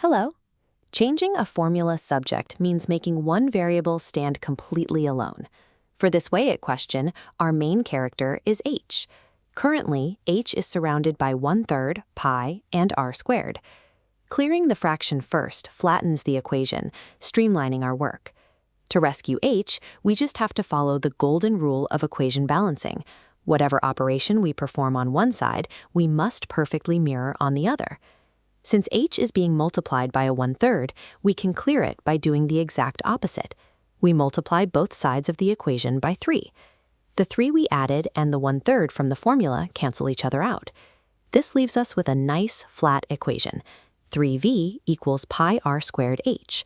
Hello. Changing a formula subject means making one variable stand completely alone. For this WAEC question, our main character is h. Currently, h is surrounded by 1/3 pi and r². Clearing the fraction first flattens the equation, streamlining our work. To rescue h, we just have to follow the golden rule of equation balancing. Whatever operation we perform on one side, we must perfectly mirror on the other. Since h is being multiplied by a 1/3, we can clear it by doing the exact opposite. We multiply both sides of the equation by 3. The 3 we added and the 1/3 from the formula cancel each other out. This leaves us with a nice, flat equation. 3v equals pi r²h.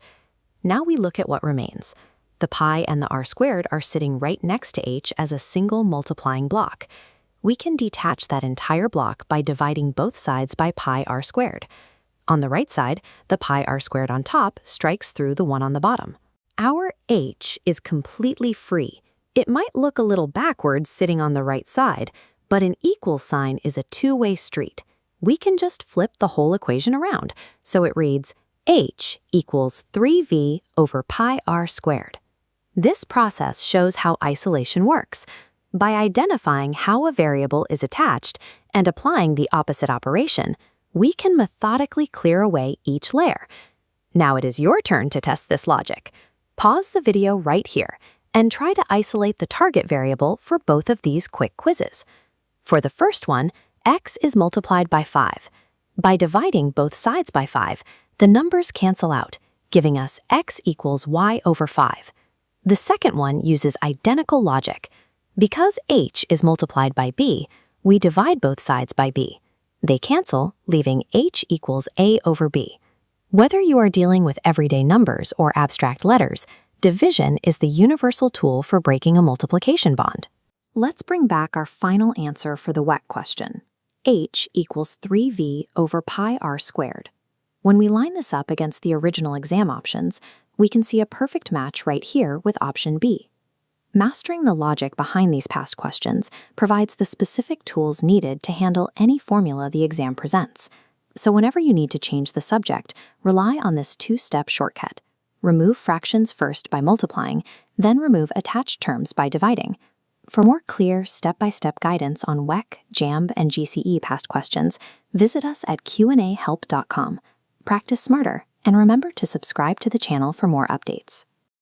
Now we look at what remains. The pi and the r² are sitting right next to h as a single multiplying block. We can detach that entire block by dividing both sides by pi r². On the right side, the pi r² on top strikes through the one on the bottom. Our h is completely free. It might look a little backwards sitting on the right side, but an equal sign is a two-way street. We can just flip the whole equation around, so it reads h equals 3v over pi r². This process shows how isolation works. By identifying how a variable is attached and applying the opposite operation, we can methodically clear away each layer. Now it is your turn to test this logic. Pause the video right here and try to isolate the target variable for both of these quick quizzes. For the first one, x is multiplied by 5. By dividing both sides by 5, the numbers cancel out, giving us x equals y over 5. The second one uses identical logic. Because h is multiplied by b, we divide both sides by b. They cancel, leaving h equals a over b. Whether you are dealing with everyday numbers or abstract letters, division is the universal tool for breaking a multiplication bond. Let's bring back our final answer for the WAEC question. H equals 3v over pi r². When we line this up against the original exam options, we can see a perfect match right here with option B. Mastering the logic behind these past questions provides the specific tools needed to handle any formula the exam presents. So whenever you need to change the subject, rely on this two-step shortcut. Remove fractions first by multiplying, then remove attached terms by dividing. For more clear, step-by-step guidance on WAEC, JAMB, and GCE past questions, visit us at QandAHelp.com. Practice smarter, and remember to subscribe to the channel for more updates.